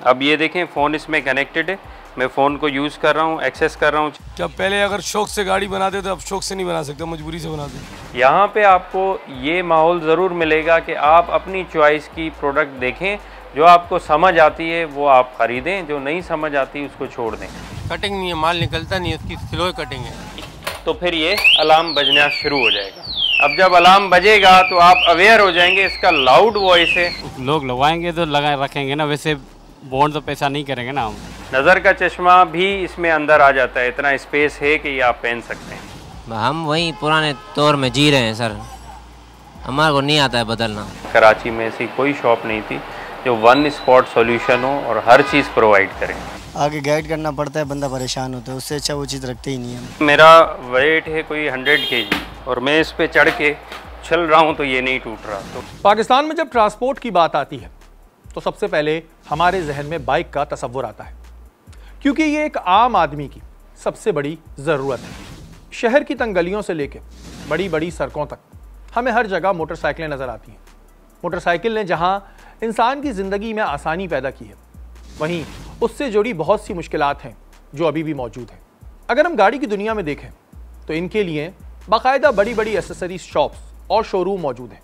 अब ये देखें फ़ोन इसमें कनेक्टेड है, मैं फ़ोन को यूज़ कर रहा हूँ, एक्सेस कर रहा हूँ। क्या पहले अगर शौक से गाड़ी बनाते तो अब शौक से नहीं बना सकते, मजबूरी से बनाते। यहाँ पे आपको ये माहौल ज़रूर मिलेगा कि आप अपनी चॉइस की प्रोडक्ट देखें, जो आपको समझ आती है वो आप ख़रीदें, जो नहीं समझ आती उसको छोड़ दें। कटिंग नहीं है, माल निकलता नहीं है, उसकी स्लो कटिंग है। तो फिर ये अलार्म बजना शुरू हो जाएगा। अब जब अलार्म बजेगा तो आप अवेयर हो जाएंगे, इसका लाउड वॉइस है। लोग लगवाएंगे तो लगा रखेंगे ना, वैसे बॉन्ड तो पैसा नहीं करेंगे ना हम। नज़र का चश्मा भी इसमें अंदर आ जाता है, इतना स्पेस है कि ये आप पहन सकते हैं। हम वही पुराने दौर में जी रहे हैं सर, हमारे को नहीं आता है बदलना। कराची में ऐसी कोई शॉप नहीं थी जो वन स्पॉट सॉल्यूशन हो और हर चीज़ प्रोवाइड करें। आगे गाइड करना पड़ता है, बंदा परेशान होता है, उससे अच्छा वो चीज़ रखते ही नहीं है। मेरा वेट है कोई 100 kg और मैं इस पे चढ़ के चल रहा हूँ तो ये नहीं टूट रहा। तो पाकिस्तान में जब ट्रांसपोर्ट की बात आती है तो सबसे पहले हमारे जहन में बाइक का तस्वुर आता है, क्योंकि ये एक आम आदमी की सबसे बड़ी ज़रूरत है। शहर की तंग गलियों से लेकर बड़ी बड़ी सड़कों तक हमें हर जगह मोटरसाइकिलें नज़र आती हैं। मोटरसाइकिल ने जहां इंसान की ज़िंदगी में आसानी पैदा की है, वहीं उससे जुड़ी बहुत सी मुश्किलात हैं जो अभी भी मौजूद हैं। अगर हम गाड़ी की दुनिया में देखें तो इनके लिए बाकायदा बड़ी बड़ी एसेसरीज शॉप्स और शोरूम मौजूद हैं,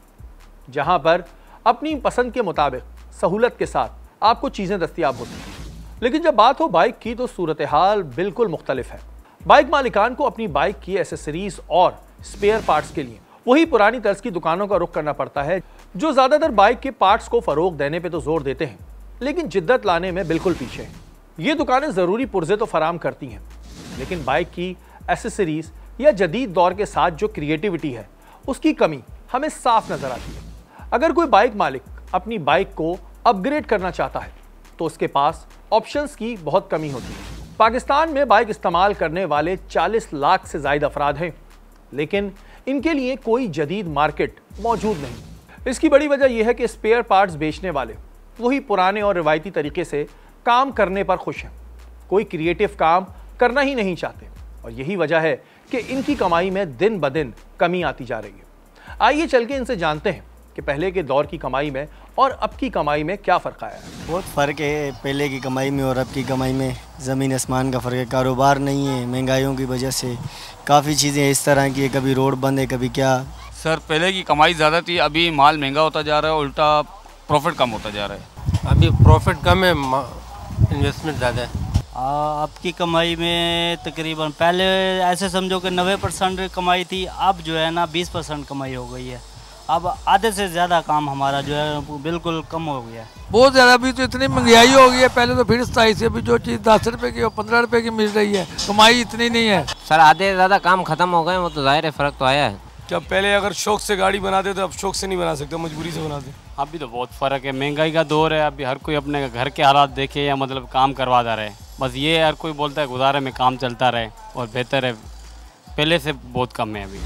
जहां पर अपनी पसंद के मुताबिक सहूलत के साथ आपको चीज़ें दस्तयाब होती हैं। लेकिन जब बात हो बाइक की तो सूरत हाल बिल्कुल मुख्तलिफ है। बाइक मालिकान को अपनी बाइक की एसेसरीज और स्पेयर पार्ट्स के लिए वही पुरानी तर्ज की दुकानों का रुख करना पड़ता है, जो ज़्यादातर बाइक के पार्ट्स को फ़रोग देने पे तो जोर देते हैं, लेकिन जिद्दत लाने में बिल्कुल पीछे हैं। ये दुकानें ज़रूरी पुर्जे तो फराम करती हैं, लेकिन बाइक की एसेसरीज या जदीद दौर के साथ जो क्रिएटिविटी है उसकी कमी हमें साफ नज़र आती है। अगर कोई बाइक मालिक अपनी बाइक को अपग्रेड करना चाहता है तो उसके पास ऑप्शंस की बहुत कमी होती है। पाकिस्तान में बाइक इस्तेमाल करने वाले 40 लाख से ज़ायद अफराद हैं, लेकिन इनके लिए कोई जदीद मार्केट मौजूद नहीं। इसकी बड़ी वजह यह है कि स्पेयर पार्ट्स बेचने वाले वही पुराने और रिवायती तरीके से काम करने पर खुश हैं, कोई क्रिएटिव काम करना ही नहीं चाहते, और यही वजह है कि इनकी कमाई में दिन ब दिन कमी आती जा रही है। आइए चल के इनसे जानते हैं कि पहले के दौर की कमाई में और अब की कमाई में क्या फ़र्क आया है। बहुत फ़र्क है पहले की कमाई में और अब की कमाई में, ज़मीन आसमान का फ़र्क है। कारोबार नहीं है, महंगाइयों की वजह से काफ़ी चीज़ें इस तरह की है, कभी रोड बंद है, कभी क्या। सर पहले की कमाई ज़्यादा थी, अभी माल महंगा होता जा रहा है, उल्टा प्रॉफिट कम होता जा रहा है। अभी प्रॉफिट कम है, इन्वेस्टमेंट ज़्यादा है। अब की कमाई में तकरीबन पहले ऐसे समझो कि 90% कमाई थी, अब जो है ना 20% कमाई हो गई है। अब आधे से ज़्यादा काम हमारा जो है वो बिल्कुल कम हो गया है। बहुत ज़्यादा, अभी तो इतनी महंगाई हो गई है, पहले तो फिर 27 से, अभी जो चीज़ 10 रुपए की और 15 रुपए की मिल रही है, कमाई इतनी नहीं है। सर आधे से ज़्यादा काम खत्म हो गए, वो तो जाहिर है फ़र्क तो आया है। क्या पहले अगर शौक से गाड़ी बनाते तो अब शौक से नहीं बना सकते, मजबूरी से बनाते। अभी तो बहुत फ़र्क है, महंगाई का दौर है, अभी हर कोई अपने घर के हालात देखे या मतलब काम करवा जा रहे हैं। बस ये हर कोई बोलता है गुजारे में काम चलता रहे और बेहतर है, पहले से बहुत कम है। अभी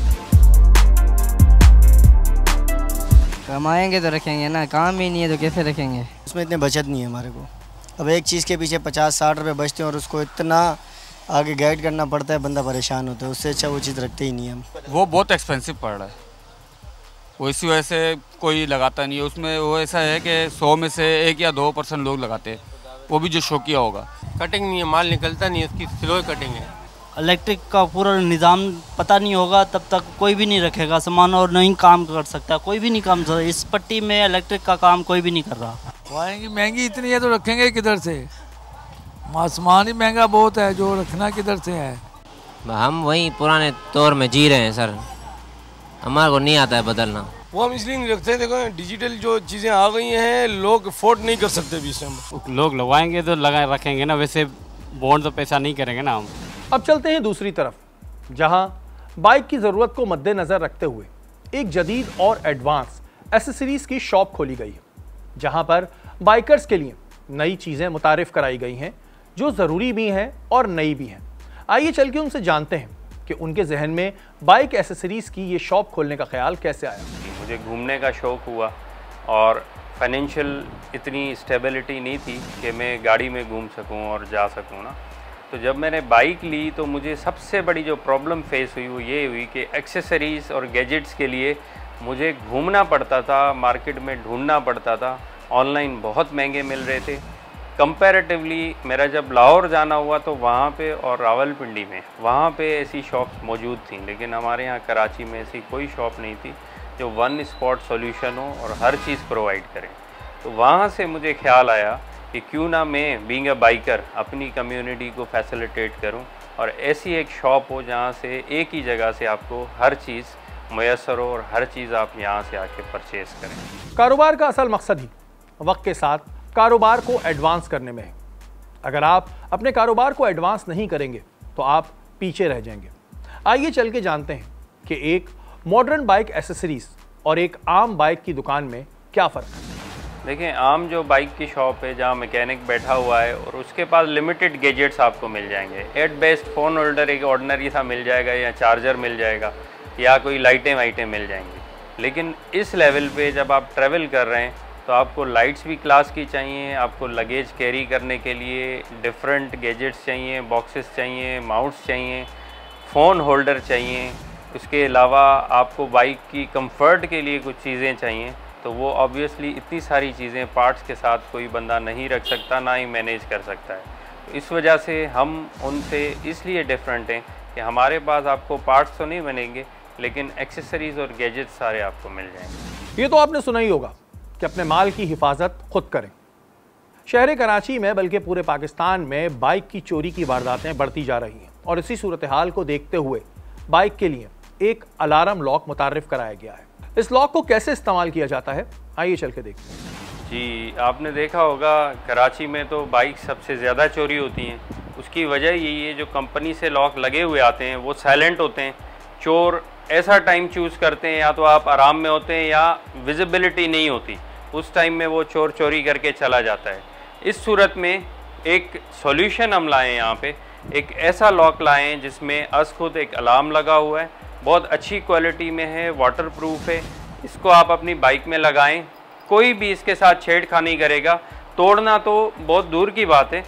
कमाएंगे तो रखेंगे ना, काम ही नहीं है तो कैसे रखेंगे। उसमें इतने बचत नहीं है हमारे को। अब एक चीज़ के पीछे 50-60 रुपये बचते हैं और उसको इतना आगे गाइड करना पड़ता है, बंदा परेशान होता है, उससे अच्छा वो चीज़ रखते ही नहीं हम। वो बहुत एक्सपेंसिव पड़ रहा है, वो इसी वजह से कोई लगाता नहीं है उसमें। वो ऐसा है कि 100 में से 1 या 2% लोग लगाते हैं, वो भी जो शौकिया होगा। कटिंग नहीं है, माल निकलता नहीं है, उसकी स्लो कटिंग है। इलेक्ट्रिक का पूरा निज़ाम पता नहीं होगा तब तक कोई भी नहीं रखेगा सामान और नहीं काम कर सकता, कोई भी नहीं काम। इस पट्टी में इलेक्ट्रिक का काम कोई भी नहीं कर रहा। महंगी इतनी है तो रखेंगे किधर से, सामान ही महंगा बहुत है, जो रखना किधर से है। हम वही पुराने दौर में जी रहे हैं सर, हमारे को नहीं आता है बदलना। वो हम इसलिए नहीं रखते, देखो डिजिटल जो चीज़ें आ गई हैं, लोग अफोर्ड नहीं कर सकते भी इस टाइम। लोग लगवाएंगे तो लगा रखेंगे ना, वैसे बॉन्ड तो पैसा नहीं करेंगे ना हम। अब चलते हैं दूसरी तरफ, जहां बाइक की ज़रूरत को मद्देनज़र रखते हुए एक जदीद और एडवांस एसेसरीज़ की शॉप खोली गई है, जहां पर बाइकर्स के लिए नई चीज़ें मुतारिफ़ कराई गई हैं, जो ज़रूरी भी हैं और नई भी हैं। आइए चल के उनसे जानते हैं कि उनके जहन में बाइक एसेसरीज़ की ये शॉप खोलने का ख्याल कैसे आया। मुझे घूमने का शौक़ हुआ और फाइनेंशियल इतनी स्टेबिलिटी नहीं थी कि मैं गाड़ी में घूम सकूं और जा सकूं ना। तो जब मैंने बाइक ली तो मुझे सबसे बड़ी जो प्रॉब्लम फेस हुई वो ये हुई कि एक्सेसरीज़ और गैजेट्स के लिए मुझे घूमना पड़ता था, मार्केट में ढूंढना पड़ता था। ऑनलाइन बहुत महंगे मिल रहे थे, कंपैरेटिवली मेरा जब लाहौर जाना हुआ तो वहाँ पे और रावलपिंडी में वहाँ पे ऐसी शॉप्स मौजूद थी, लेकिन हमारे यहाँ कराची में ऐसी कोई शॉप नहीं थी जो वन स्पॉट सॉल्यूशन हो और हर चीज़ प्रोवाइड करें। तो वहाँ से मुझे ख्याल आया कि क्यों ना मैं बीइंग अ बाइकर अपनी कम्युनिटी को फैसिलिटेट करूँ और ऐसी एक शॉप हो जहाँ से एक ही जगह से आपको हर चीज़ मैसर हो और हर चीज़ आप यहाँ से आके परचेज़ करें। कारोबार का असल मकसद ही वक्त के साथ कारोबार को एडवांस करने में है। अगर आप अपने कारोबार को एडवांस नहीं करेंगे तो आप पीछे रह जाएंगे। आइए चल के जानते हैं कि एक मॉडर्न बाइक एसेसरीज और एक आम बाइक की दुकान में क्या फ़र्क है। देखें, आम जो बाइक की शॉप है जहाँ मैकेनिक बैठा हुआ है और उसके पास लिमिटेड गैजेट्स आपको मिल जाएंगे। एट बेस्ट फ़ोन होल्डर एक ऑर्डिनरी सा मिल जाएगा या चार्जर मिल जाएगा या कोई लाइटें वाइटें मिल जाएंगी। लेकिन इस लेवल पे जब आप ट्रैवल कर रहे हैं तो आपको लाइट्स भी क्लास की चाहिए, आपको लगेज कैरी करने के लिए डिफरेंट गैजेट्स चाहिए, बॉक्सेस चाहिए, माउंट्स चाहिए, फ़ोन होल्डर चाहिए। उसके अलावा आपको बाइक की कंफर्ट के लिए कुछ चीज़ें चाहिए। तो वो ऑब्वियसली इतनी सारी चीज़ें पार्ट्स के साथ कोई बंदा नहीं रख सकता, ना ही मैनेज कर सकता है। तो इस वजह से हम उनसे इसलिए डिफरेंट हैं कि हमारे पास आपको पार्ट्स तो नहीं बनेंगे लेकिन एक्सेसरीज़ और गैजेट्स सारे आपको मिल जाएंगे। ये तो आपने सुना ही होगा कि अपने माल की हिफाजत खुद करें। शहर कराची में बल्कि पूरे पाकिस्तान में बाइक की चोरी की वारदातें बढ़ती जा रही हैं और इसी सूरत हाल को देखते हुए बाइक के लिए एक अलार्म लॉक मुतारिफ कराया गया है। इस लॉक को कैसे इस्तेमाल किया जाता है, आइए चल के देखते हैं। जी, आपने देखा होगा कराची में तो बाइक सबसे ज़्यादा चोरी होती हैं। उसकी वजह यही है जो कंपनी से लॉक लगे हुए आते हैं वो साइलेंट होते हैं। चोर ऐसा टाइम चूज़ करते हैं, या तो आप आराम में होते हैं या विजिबिलिटी नहीं होती, उस टाइम में वो चोर चोरी करके चला जाता है। इस सूरत में एक सॉल्यूशन हम लाएँ, यहाँ पे एक ऐसा लॉक लाएँ जिसमें अस खुद एक अलार्म लगा हुआ है, बहुत अच्छी क्वालिटी में है, वाटरप्रूफ है। इसको आप अपनी बाइक में लगाएं, कोई भी इसके साथ छेड़खानी करेगा। तोड़ना तो बहुत दूर की बात है,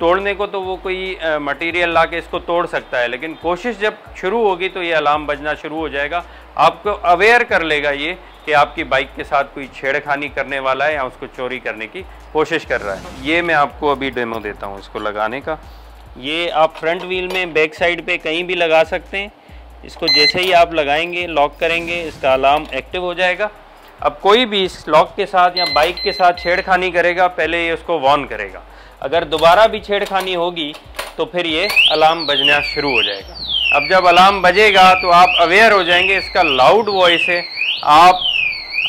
तोड़ने को तो वो कोई मटेरियल ला के इसको तोड़ सकता है, लेकिन कोशिश जब शुरू होगी तो ये अलार्म बजना शुरू हो जाएगा। आपको अवेयर कर लेगा ये कि आपकी बाइक के साथ कोई छेड़खानी करने वाला है या उसको चोरी करने की कोशिश कर रहा है। ये मैं आपको अभी डेमो देता हूँ इसको लगाने का। ये आप फ्रंट व्हील में बैक साइड पे कहीं भी लगा सकते हैं। इसको जैसे ही आप लगाएंगे, लॉक करेंगे, इसका अलार्म एक्टिव हो जाएगा। अब कोई भी इस लॉक के साथ या बाइक के साथ छेड़खानी करेगा, पहले ये उसको वार्न करेगा। अगर दोबारा भी छेड़खानी होगी तो फिर ये अलार्म बजना शुरू हो जाएगा। अब जब अलार्म बजेगा तो आप अवेयर हो जाएंगे, इसका लाउड वॉइस है, आप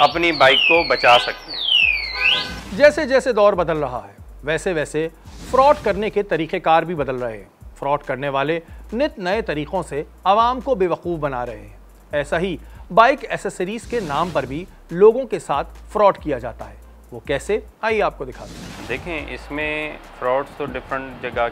अपनी बाइक को बचा सकते हैं। जैसे जैसे दौर बदल रहा है वैसे वैसे फ्रॉड करने के तरीक़ेकार भी बदल रहे हैं। फ्रॉड करने वाले नित नए तरीक़ों से आवाम को बेवकूफ़ बना रहे हैं। ऐसा ही बाइक एसेसरीज़ के नाम पर भी लोगों के साथ फ्रॉड किया जाता है। वो कैसे, आइए आपको दिखाते हैं। देखें, इसमें फ्रॉड्स तो डिफरेंट जगह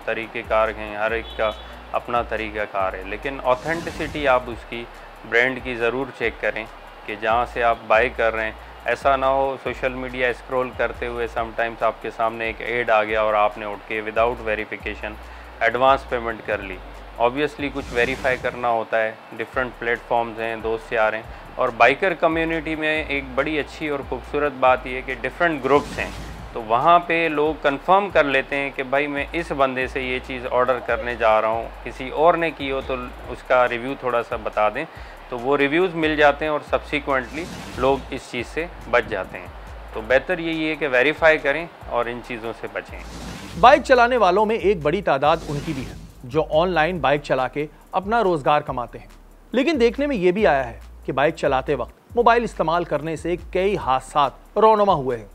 तरीक़ेकार हैं, हर एक का अपना तरीक़ाकार है, लेकिन ऑथेंटिसिटी आप उसकी ब्रांड की ज़रूर चेक करें कि जहाँ से आप बाई कर रहे हैं ऐसा ना हो सोशल मीडिया स्क्रॉल करते हुए समटाइम्स आपके सामने एक ऐड आ गया और आपने उठ के विदाउट वेरिफिकेशन एडवांस पेमेंट कर ली। ऑब्वियसली कुछ वेरीफाई करना होता है, डिफरेंट प्लेटफॉर्म्स हैं, दोस्त यार हैं। और बाइकर कम्युनिटी में एक बड़ी अच्छी और ख़ूबसूरत बात यह है कि डिफरेंट ग्रुप्स हैं, तो वहाँ पे लोग कंफर्म कर लेते हैं कि भाई मैं इस बंदे से ये चीज़ ऑर्डर करने जा रहा हूँ, किसी और ने की हो तो उसका रिव्यू थोड़ा सा बता दें, तो वो रिव्यूज़ मिल जाते हैं और सब्सिक्वेंटली लोग इस चीज़ से बच जाते हैं। तो बेहतर यही है कि वेरीफाई करें और इन चीज़ों से बचें। बाइक चलाने वालों में एक बड़ी तादाद उनकी भी है जो ऑनलाइन बाइक चला के अपना रोज़गार कमाते हैं, लेकिन देखने में ये भी आया है कि बाइक चलाते वक्त मोबाइल इस्तेमाल करने से कई हादसा रौनमा हुए हैं।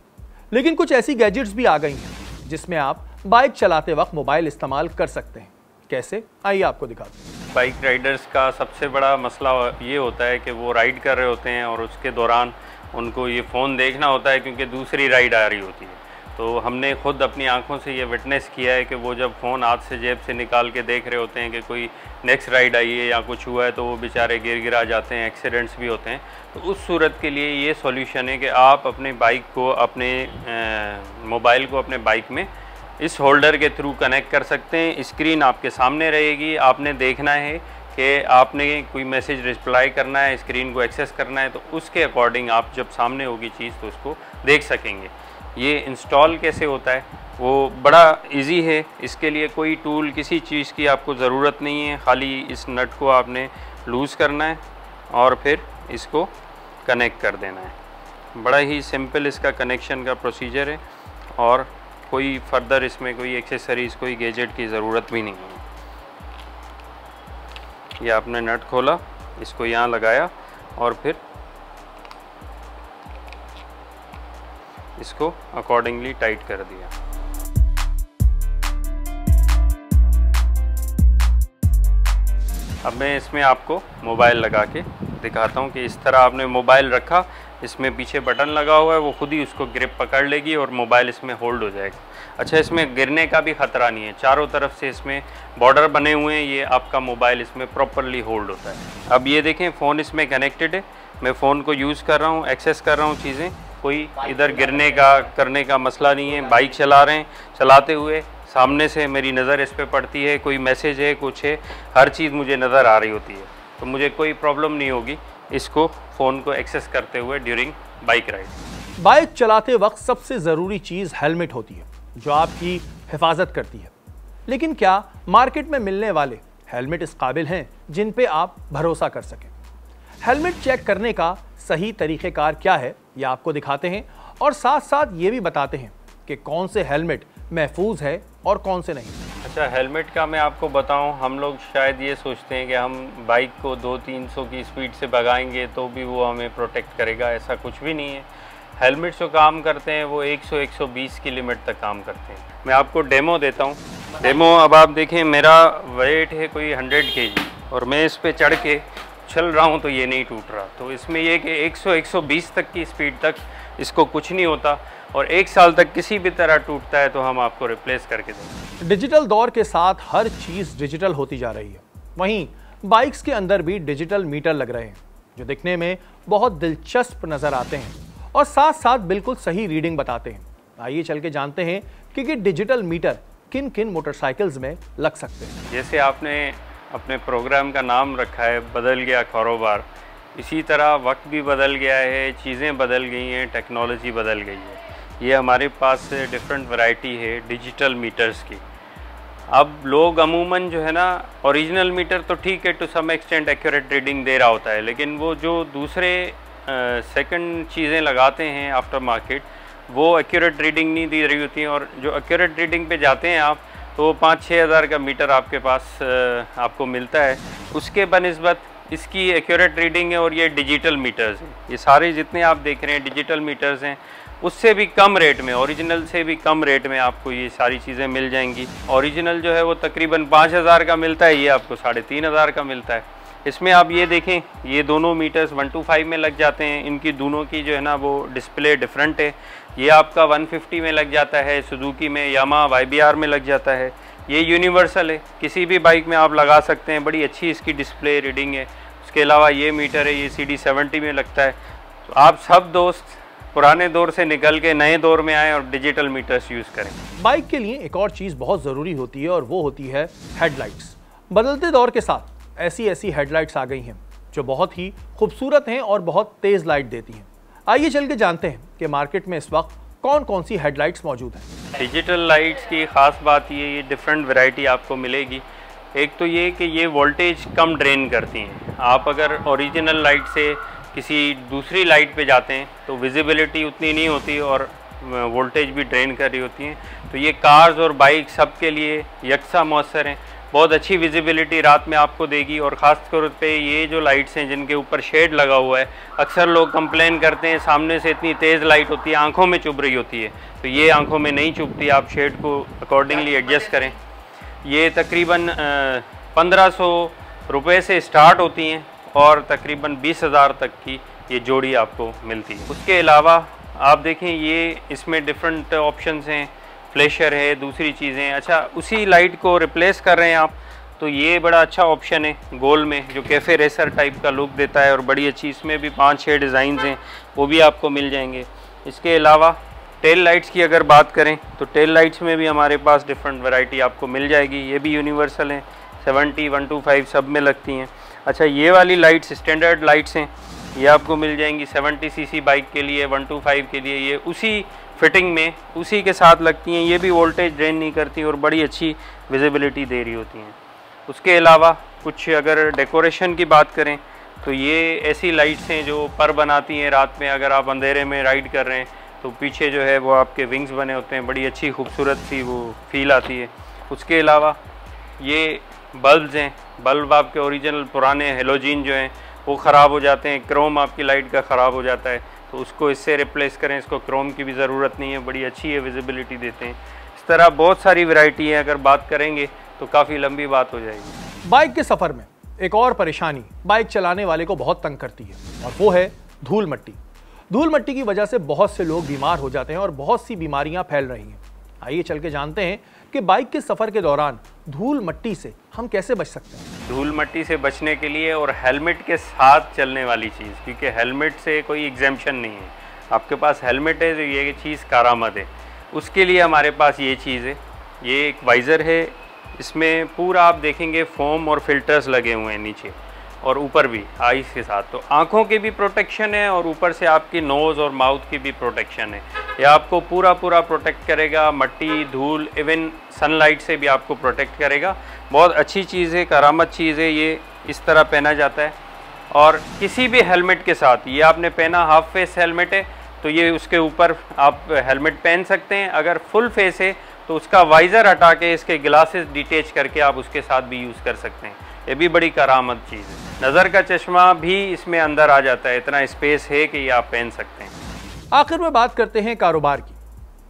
लेकिन कुछ ऐसी गैजेट्स भी आ गई हैं जिसमें आप बाइक चलाते वक्त मोबाइल इस्तेमाल कर सकते हैं। कैसे, आइए आपको दिखाते हैं। बाइक राइडर्स का सबसे बड़ा मसला ये होता है कि वो राइड कर रहे होते हैं और उसके दौरान उनको ये फ़ोन देखना होता है क्योंकि दूसरी राइड आ रही होती है। तो हमने खुद अपनी आंखों से ये विटनेस किया है कि वो जब फ़ोन हाथ से जेब से निकाल के देख रहे होते हैं कि कोई नेक्स्ट राइड आई है या कुछ हुआ है, तो वो बेचारे गिरा जाते हैं, एक्सीडेंट्स भी होते हैं। तो उस सूरत के लिए ये सॉल्यूशन है कि आप अपने बाइक को, अपने मोबाइल को अपने बाइक में इस होल्डर के थ्रू कनेक्ट कर सकते हैं। स्क्रीन आपके सामने रहेगी, आपने देखना है कि आपने कोई मैसेज रिप्लाई करना है, स्क्रीन को एक्सेस करना है, तो उसके अकॉर्डिंग आप जब सामने होगी चीज़ तो उसको देख सकेंगे। ये इंस्टॉल कैसे होता है वो बड़ा इजी है। इसके लिए कोई टूल किसी चीज़ की आपको ज़रूरत नहीं है, खाली इस नट को आपने लूज़ करना है और फिर इसको कनेक्ट कर देना है। बड़ा ही सिंपल इसका कनेक्शन का प्रोसीजर है और कोई फर्दर इसमें कोई एक्सेसरीज़, कोई गैजेट की ज़रूरत भी नहीं है। ये आपने नट खोला, इसको यहाँ लगाया और फिर इसको अकॉर्डिंगली टाइट कर दिया। अब मैं इसमें आपको मोबाइल लगा के दिखाता हूँ कि इस तरह आपने मोबाइल रखा, इसमें पीछे बटन लगा हुआ है, वो खुद ही उसको ग्रिप पकड़ लेगी और मोबाइल इसमें होल्ड हो जाएगा। अच्छा, इसमें गिरने का भी ख़तरा नहीं है, चारों तरफ से इसमें बॉर्डर बने हुए हैं, ये आपका मोबाइल इसमें प्रॉपरली होल्ड होता है। अब ये देखें फ़ोन इसमें कनेक्टेड है, मैं फ़ोन को यूज़ कर रहा हूँ, एक्सेस कर रहा हूँ चीज़ें, कोई इधर गिरने का करने का मसला नहीं है। बाइक चला रहे हैं, चलाते हुए सामने से मेरी नज़र इस पर पड़ती है, कोई मैसेज है, कुछ है, हर चीज़ मुझे नज़र आ रही होती है, तो मुझे कोई प्रॉब्लम नहीं होगी इसको फ़ोन को एक्सेस करते हुए ड्यूरिंग बाइक राइड। बाइक चलाते वक्त सबसे ज़रूरी चीज़ हेलमेट होती है जो आपकी हिफाजत करती है। लेकिन क्या मार्केट में मिलने वाले हेलमेट इस काबिल हैं जिन पे आप भरोसा कर सकें? हेलमेट चेक करने का सही तरीक़ेकार क्या है ये आपको दिखाते हैं और साथ साथ ये भी बताते हैं कि कौन से हेलमेट महफूज है और कौन से नहीं। अच्छा, हेलमेट का मैं आपको बताऊं, हम लोग शायद ये सोचते हैं कि हम बाइक को 200-300 की स्पीड से भगाएंगे तो भी वो हमें प्रोटेक्ट करेगा, ऐसा कुछ भी नहीं है। हेलमेट जो काम करते हैं वो 100-120 की लिमिट तक काम करते हैं। मैं आपको डेमो देता हूँ। डेमो अब आप देखें, मेरा वेट है कोई 100 kg और मैं इस पर चढ़ के चल रहा हूँ तो ये नहीं टूट रहा। तो इसमें ये कि 100-120 तक की स्पीड तक इसको कुछ नहीं होता और 1 साल तक किसी भी तरह टूटता है तो हम आपको रिप्लेस करके देंगे। डिजिटल दौर के साथ हर चीज़ डिजिटल होती जा रही है, वहीं बाइक्स के अंदर भी डिजिटल मीटर लग रहे हैं जो दिखने में बहुत दिलचस्प नज़र आते हैं और साथ साथ बिल्कुल सही रीडिंग बताते हैं। आइए चल के जानते हैं कि डिजिटल मीटर किन किन मोटरसाइकिल्स में लग सकते हैं। जैसे आपने अपने प्रोग्राम का नाम रखा है बदल गया कारोबार, इसी तरह वक्त भी बदल गया है, चीज़ें बदल गई हैं, टेक्नोलॉजी बदल गई है। ये हमारे पास डिफरेंट वैरायटी है डिजिटल मीटर्स की। अब लोग अमूमन जो है ना, ओरिजिनल मीटर तो ठीक है, to some extent accurate reading दे रहा होता है, लेकिन वो जो दूसरे सेकंड चीज़ें लगाते हैं आफ्टर मार्केट, वो एक्यूरेट रीडिंग नहीं दे रही होती हैं। और जो एक्यूरेट रीडिंग पे जाते हैं आप, तो 5-6 हज़ार का मीटर आपके पास आपको मिलता है, उसके बनिस्बत इसकी एक्यूरेट रीडिंग है और ये डिजिटल मीटर्स हैं। ये सारे जितने आप देख रहे हैं डिजिटल मीटर्स हैं, उससे भी कम रेट में, ओरिजिनल से भी कम रेट में आपको ये सारी चीज़ें मिल जाएंगी। ओरिजिनल जो है वो तकरीबन 5,000 का मिलता है, ये आपको 3,500 का मिलता है। इसमें आप ये देखें, ये दोनों मीटर्स 125 में लग जाते हैं, इनकी दोनों की जो है ना वो डिस्प्ले डिफरेंट है। ये आपका 150 में लग जाता है, सुजुकी में, यामा, YBR में लग जाता है। ये यूनिवर्सल है, किसी भी बाइक में आप लगा सकते हैं, बड़ी अच्छी इसकी डिस्प्ले रीडिंग है। उसके अलावा ये मीटर है, ये CD70 में लगता है। तो आप सब दोस्त पुराने दौर से निकल के नए दौर में आएँ और डिजिटल मीटर्स यूज़ करें। बाइक के लिए एक और चीज़ बहुत ज़रूरी होती है और वो होती है हेडलाइट्स। बदलते दौर के साथ ऐसी हेडलाइट्स आ गई हैं जो बहुत ही खूबसूरत हैं और बहुत तेज़ लाइट देती हैं। आइए चल के जानते हैं कि मार्केट में इस वक्त कौन कौन सी हेडलाइट्स मौजूद हैं। डिजिटल लाइट्स की ख़ास बात ये डिफरेंट वैरायटी आपको मिलेगी। एक तो ये कि ये वोल्टेज कम ड्रेन करती हैं। आप अगर ओरिजिनल लाइट से किसी दूसरी लाइट पे जाते हैं तो विजिबिलिटी उतनी नहीं होती और वोल्टेज भी ड्रेन कर रही होती हैं। तो ये कार्स और बाइक सब के लिए यकसा मौसर हैं, बहुत अच्छी विजिबिलिटी रात में आपको देगी। और ख़ास तौर पे ये जो लाइट्स हैं जिनके ऊपर शेड लगा हुआ है, अक्सर लोग कंप्लेन करते हैं सामने से इतनी तेज़ लाइट होती है, आंखों में चुभ रही होती है, तो ये आंखों में नहीं चुभती। आप शेड को अकॉर्डिंगली एडजस्ट करें। ये तकरीबन 1500 रुपये से स्टार्ट होती हैं और तकरीबन 20,000 तक की ये जोड़ी आपको मिलती है। उसके अलावा आप देखें, ये इसमें डिफरेंट ऑप्शंस हैं, फ्लैशर है, दूसरी चीज़ें। अच्छा, उसी लाइट को रिप्लेस कर रहे हैं आप, तो ये बड़ा अच्छा ऑप्शन है गोल में, जो कैफ़े रेसर टाइप का लुक देता है और बड़ी अच्छी, इसमें भी 5-6 डिज़ाइंस हैं, वो भी आपको मिल जाएंगे। इसके अलावा टेल लाइट्स की अगर बात करें तो टेल लाइट्स में भी हमारे पास डिफरेंट वैरायटी आपको मिल जाएगी। ये भी यूनिवर्सल हैं, 70, 125 सब में लगती हैं। अच्छा, ये वाली लाइट्स स्टैंडर्ड लाइट्स हैं, ये आपको मिल जाएंगी 70 सीसी बाइक के लिए, 125 के लिए। ये उसी फिटिंग में उसी के साथ लगती हैं। ये भी वोल्टेज ड्रेन नहीं करती और बड़ी अच्छी विजिबिलिटी दे रही होती हैं। उसके अलावा कुछ अगर डेकोरेशन की बात करें तो ये ऐसी लाइट्स हैं जो पर बनाती हैं रात में। अगर आप अंधेरे में राइड कर रहे हैं तो पीछे जो है वो आपके विंग्स बने होते हैं, बड़ी अच्छी खूबसूरत सी वो फील आती है। उसके अलावा ये बल्ब्स हैं, बल्ब आपके ओरिजिनल पुराने हेलोजिन जो हैं वो ख़राब हो जाते हैं, क्रोम आपकी लाइट का ख़राब हो जाता है, तो उसको इससे रिप्लेस करें। इसको क्रोम की भी ज़रूरत नहीं है, बड़ी अच्छी है, विजिबिलिटी देते हैं। इस तरह बहुत सारी वैरायटी है, अगर बात करेंगे तो काफ़ी लंबी बात हो जाएगी। बाइक के सफ़र में एक और परेशानी बाइक चलाने वाले को बहुत तंग करती है और वो है धूल मट्टी। धूल मट्टी की वजह से बहुत से लोग बीमार हो जाते हैं और बहुत सी बीमारियां फैल रही हैं। आइए चल के जानते हैं कि बाइक के सफ़र के दौरान धूल मट्टी से हम कैसे बच सकते हैं। धूल मट्टी से बचने के लिए और हेलमेट के साथ चलने वाली चीज़, क्योंकि हेलमेट से कोई एग्जेम्पशन नहीं है। आपके पास हेलमेट है तो ये चीज़ कारामद है। उसके लिए हमारे पास ये चीज़ है, ये एक वाइज़र है। इसमें पूरा आप देखेंगे फोम और फिल्टर्स लगे हुए हैं नीचे और ऊपर भी आईज के साथ, तो आँखों की भी प्रोटेक्शन है और ऊपर से आपकी नोज़ और माउथ की भी प्रोटेक्शन है। ये आपको पूरा प्रोटेक्ट करेगा, मट्टी, धूल, इवन सनलाइट से भी आपको प्रोटेक्ट करेगा। बहुत अच्छी चीज़ है, करामत चीज़ है। ये इस तरह पहना जाता है और किसी भी हेलमेट के साथ, ये आपने पहना हाफ फेस हेलमेट है तो ये उसके ऊपर आप हेलमेट पहन सकते हैं। अगर फुल फेस है तो उसका वाइज़र हटा के इसके ग्लासेस डिटेच करके आप उसके साथ भी यूज़ कर सकते हैं। ये भी बड़ी करामत चीज़ है। नज़र का चश्मा भी इसमें अंदर आ जाता है, इतना स्पेस है कि ये आप पहन सकते हैं। आखिर में बात करते हैं कारोबार की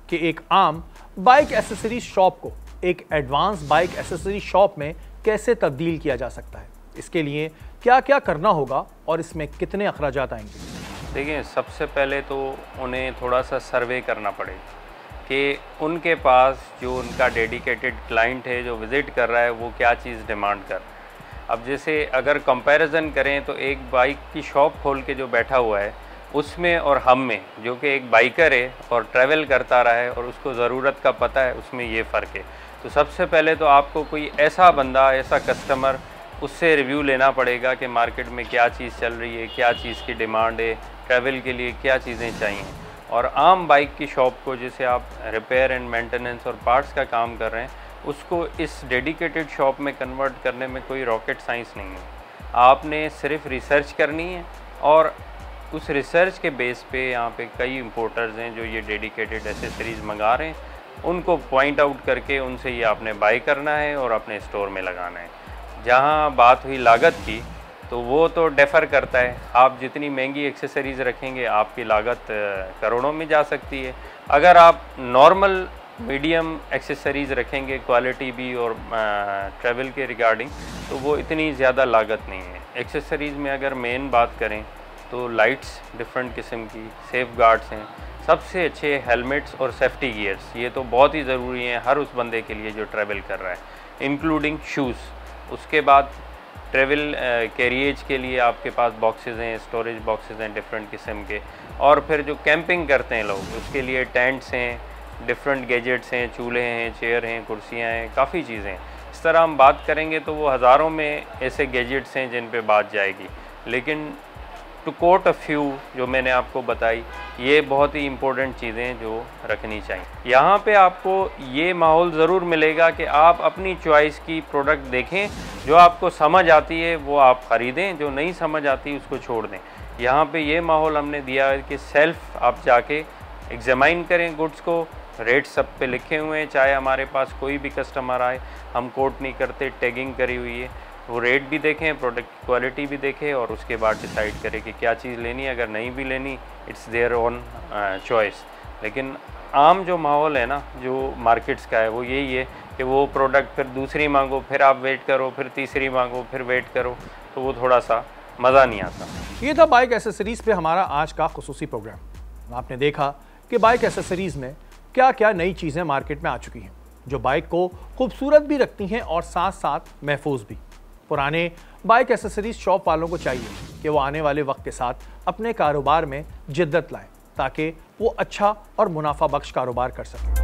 कि एक आम बाइक एसेसरीज शॉप को एक एडवांस बाइक एसेसरी शॉप में कैसे तब्दील किया जा सकता है। इसके लिए क्या क्या करना होगा और इसमें कितने अखराजात आएंगे। देखिए, सबसे पहले तो उन्हें थोड़ा सा सर्वे करना पड़ेगा कि उनके पास जो उनका डेडिकेटेड क्लाइंट है जो विज़िट कर रहा है वो क्या चीज़ डिमांड कर रहा है। अब जैसे अगर कंपैरिजन करें तो एक बाइक की शॉप खोल के जो बैठा हुआ है उसमें और हम में, जो कि एक बाइकर है और ट्रैवल करता रहा है और उसको ज़रूरत का पता है, उसमें ये फ़र्क है। तो सबसे पहले तो आपको कोई ऐसा बंदा, ऐसा कस्टमर, उससे रिव्यू लेना पड़ेगा कि मार्केट में क्या चीज़ चल रही है, क्या चीज़ की डिमांड है, ट्रैवल के लिए क्या चीज़ें चाहिए। और आम बाइक की शॉप को, जैसे आप रिपेयर एंड मेंटेनेंस और पार्ट्स का काम कर रहे हैं, उसको इस डेडिकेटेड शॉप में कन्वर्ट करने में कोई रॉकेट साइंस नहीं है। आपने सिर्फ रिसर्च करनी है और उस रिसर्च के बेस पे यहाँ पे कई इंपोर्टर्स हैं जो ये डेडिकेटेड एसेसरीज़ मंगा रहे हैं, उनको पॉइंट आउट करके उनसे ये आपने बाय करना है और अपने स्टोर में लगाना है। जहाँ बात हुई लागत की, तो वो तो डिफ़र करता है। आप जितनी महंगी एक्सेसरीज़ रखेंगे आपकी लागत करोड़ों में जा सकती है। अगर आप नॉर्मल मीडियम एक्सेसरीज़ रखेंगे, क्वालिटी भी और ट्रैवल के रिगार्डिंग, तो वो इतनी ज़्यादा लागत नहीं है। एक्सेसरीज़ में अगर मेन बात करें तो लाइट्स डिफरेंट किस्म की, सेफ गार्ड्स हैं, सबसे अच्छे हेलमेट्स और सेफ्टी गियर्स, ये तो बहुत ही ज़रूरी हैं हर उस बंदे के लिए जो ट्रैवल कर रहा है, इंक्लूडिंग शूज़। उसके बाद ट्रैवल कैरिएज के लिए आपके पास बॉक्सेस हैं, स्टोरेज बॉक्सेस हैं डिफरेंट किस्म के। और फिर जो कैंपिंग करते हैं लोग, उसके लिए टेंट्स हैं, डिफरेंट गैजेट्स हैं, चूल्हे हैं, चेयर हैं, कुर्सियाँ हैं, काफ़ी चीज़ें हैं। इस तरह हम बात करेंगे तो वो हज़ारों में ऐसे गैजेट्स हैं जिन पे बात जाएगी। लेकिन टू कोट अ फ्यू जो मैंने आपको बताई, ये बहुत ही इम्पोर्टेंट चीज़ें जो रखनी चाहिए। यहाँ पे आपको ये माहौल ज़रूर मिलेगा कि आप अपनी चॉइस की प्रोडक्ट देखें, जो आपको समझ आती है वो आप ख़रीदें, जो नहीं समझ आती उसको छोड़ दें। यहाँ पे ये माहौल हमने दिया है कि सेल्फ आप जाके एग्जामाइन करें गुड्स को, रेट सब पे लिखे हुए हैं, चाहे हमारे पास कोई भी कस्टमर आए, हम कोट नहीं करते, टैगिंग करी हुई है। वो रेट भी देखें, प्रोडक्ट की क्वालिटी भी देखें और उसके बाद डिसाइड करें कि क्या चीज़ लेनी है। अगर नहीं भी लेनी, इट्स देयर ओन चॉइस। लेकिन आम जो माहौल है ना, जो मार्केट्स का है, वो यही है कि वो प्रोडक्ट फिर दूसरी मांगो, फिर आप वेट करो, फिर तीसरी मांगो, फिर वेट करो, तो वो थोड़ा सा मज़ा नहीं आता। ये था बाइक एसेसरीज़ पे हमारा आज का खुसूसी प्रोग्राम। आपने देखा कि बाइक एसेसरीज़ में क्या क्या नई चीज़ें मार्केट में आ चुकी हैं, जो बाइक को खूबसूरत भी रखती हैं और साथ साथ महफूज भी। पुराने बाइक एसेसरीज शॉप वालों को चाहिए कि वो आने वाले वक्त के साथ अपने कारोबार में जिद्दत लाएं, ताकि वो अच्छा और मुनाफा बख्श कारोबार कर सकें।